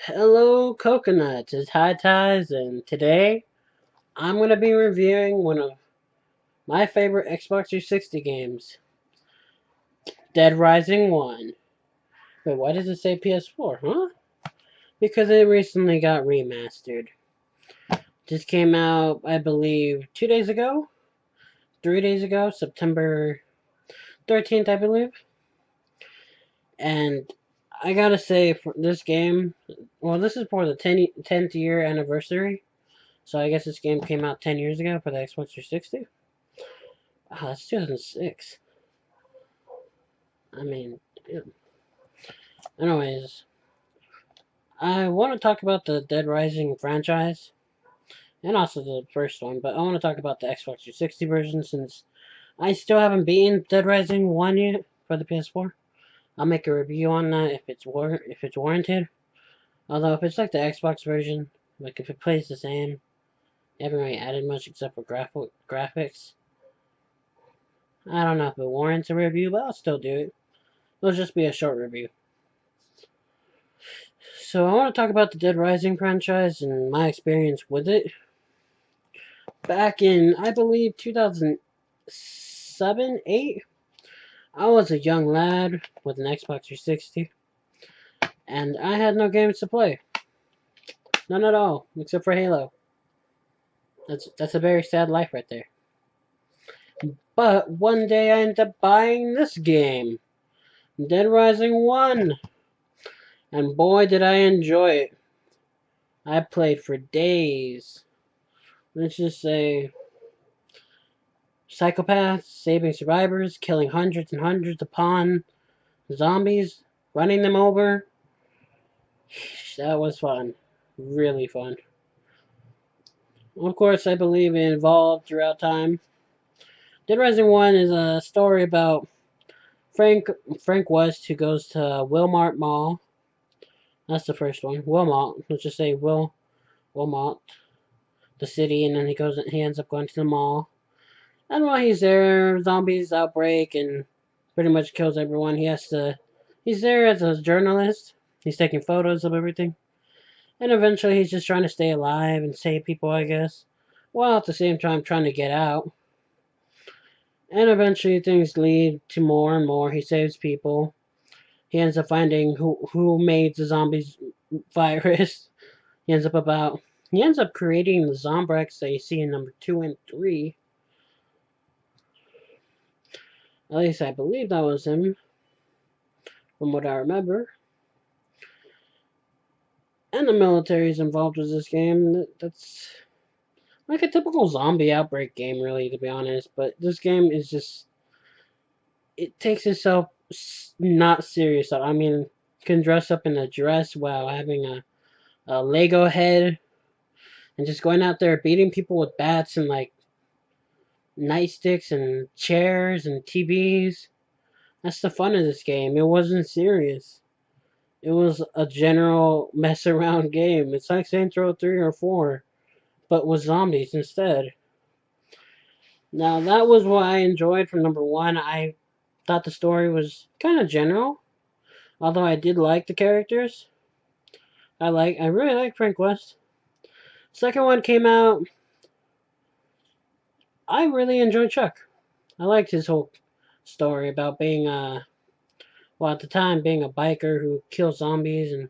Hello, coconuts. It's Highties, and today I'm going to be reviewing one of my favorite Xbox 360 games, Dead Rising 1. Wait, why does it say PS4, huh? Because it recently got remastered. Just came out, I believe, 2 days ago? 3 days ago, September 13th, I believe. And I gotta say, for this game, well, this is for the 10th year anniversary. So I guess this game came out 10 years ago for the Xbox 360. Ah, that's 2006. I mean, yeah. Anyways, I want to talk about the Dead Rising franchise and also the first one, but I want to talk about the Xbox 360 version since I still haven't beaten Dead Rising 1 yet for the PS4. I'll make a review on that if it's warranted. Although if it's like the Xbox version, like if it plays the same, they haven't really added much except for graphics. I don't know if it warrants a review, but I'll still do it. It'll just be a short review. So I want to talk about the Dead Rising franchise and my experience with it. Back in, I believe, 2007, 8, I was a young lad with an Xbox 360, and I had no games to play. None at all, except for Halo. That's a very sad life right there. But one day I ended up buying this game, Dead Rising 1, and boy did I enjoy it. I played for days. Let's just say psychopaths, saving survivors, killing hundreds and hundreds upon zombies, running them over. That was fun. Really fun. Of course, I believe it evolved throughout time. Dead Rising 1 is a story about Frank Frank West who goes to Wilmart Mall. That's the first one. Wilmot. Let's just say Wilmot, the city, and then he ends up going to the mall. And while he's there, zombies outbreak and pretty much kills everyone. He's there as a journalist. He's taking photos of everything. And eventually he's just trying to stay alive and save people, I guess. While at the same time trying to get out. And eventually things lead to more and more. He saves people. He ends up finding who made the zombies virus. He ends up about he ends up creating the Zombrex that you see in number 2 and 3. At least I believe that was him, from what I remember. And the military is involved with this game. That's like a typical zombie outbreak game, really, to be honest. But this game is just it takes itself not serious. I mean, you can dress up in a dress while having a Lego head and just going out there beating people with bats and like nightsticks and chairs and TVs. That's the fun of this game. It wasn't serious. It was a general mess around game. It's like Saints Row 3 or 4, but with zombies instead. Now, that was what I enjoyed from number 1. I thought the story was kind of general, although I did like the characters. I really like Frank West. Second one came out. I really enjoyed Chuck. I liked his whole story about being well, at the time being a biker who kills zombies and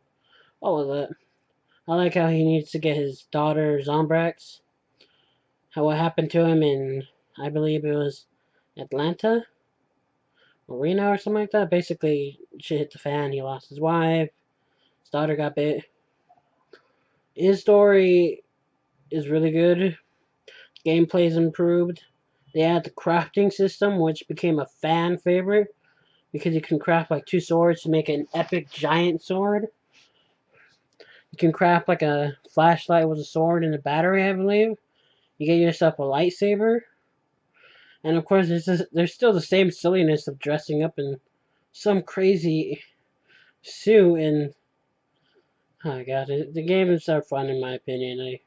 all of that. I like how he needs to get his daughter Zombrax. How what happened to him in, I believe it was Atlanta, Reno or something like that. Basically, shit hit the fan. He lost his wife. His daughter got bit. His story is really good. Gameplay's improved. They added the crafting system, which became a fan favorite because you can craft like two swords to make an epic giant sword. You can craft like a flashlight with a sword and a battery, I believe. You get yourself a lightsaber. And of course, there's still the same silliness of dressing up in some crazy suit. And oh my god, the games are fun in my opinion.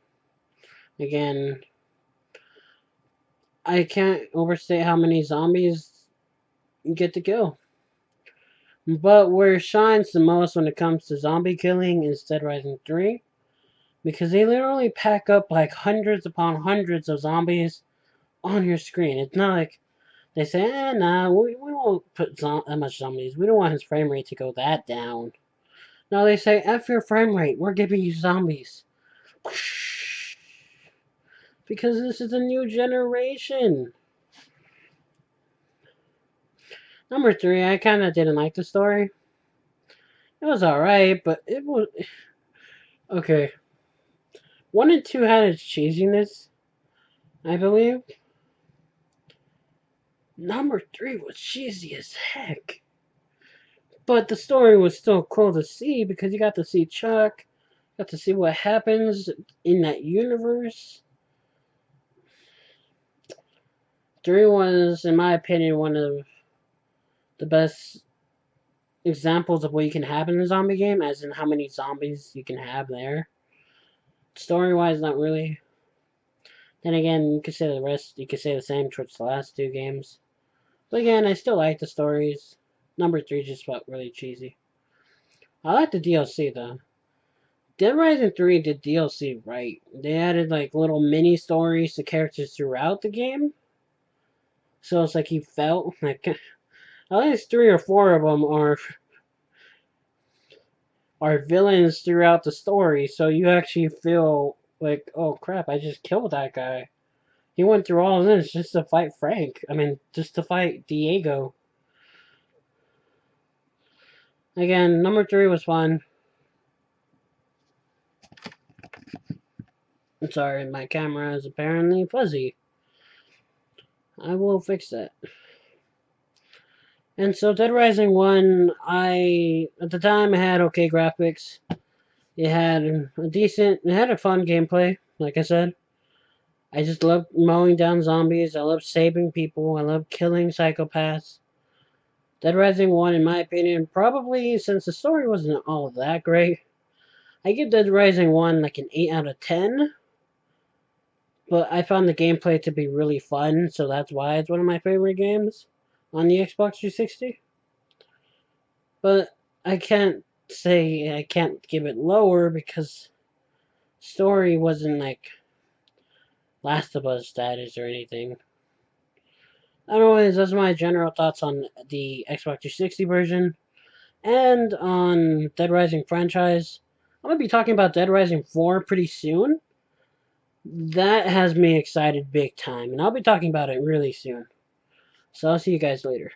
Again, I can't overstate how many zombies you get to kill. But where it shines the most when it comes to zombie killing is Dead Rising 3. Because they literally pack up like hundreds upon hundreds of zombies on your screen. It's not like they say, nah, we won't put that much zombies. We don't want his frame rate to go that down. No, they say, F your frame rate. We're giving you zombies. Because this is a new generation. Number 3, I kind of didn't like the story. It was alright, but it was... Okay. 1 and 2 had its cheesiness, I believe. Number 3 was cheesy as heck. But the story was still cool to see because you got to see Chuck, got to see what happens in that universe. 3 was, in my opinion, one of the best examples of what you can have in a zombie game, as in how many zombies you can have there. Story wise, not really. Then again, you could say the rest, you could say the same towards the last 2 games. But again, I still like the stories. Number 3 just felt really cheesy. I like the DLC though. Dead Rising 3 did DLC right. They added like little mini stories to characters throughout the game. So it's like you felt like at least 3 or 4 of them are villains throughout the story. So you actually feel like, oh crap, I just killed that guy. He went through all of this just to fight Frank. I mean, just to fight Diego. Again, number 3 was fun. I'm sorry, my camera is apparently fuzzy. I will fix that. And so Dead Rising 1, at the time, it had okay graphics. It had it had a fun gameplay, like I said. I just loved mowing down zombies. I loved saving people. I loved killing psychopaths. Dead Rising 1, in my opinion, probably, since the story wasn't all that great, I give Dead Rising 1 like an 8 out of 10. But I found the gameplay to be really fun, so that's why it's one of my favorite games on the Xbox 360. But I can't say I can't give it lower because story wasn't like Last of Us status or anything. Anyways, those are my general thoughts on the Xbox 360 version and on Dead Rising franchise. I'm gonna be talking about Dead Rising 4 pretty soon. That has me excited big time, and I'll be talking about it really soon. So I'll see you guys later.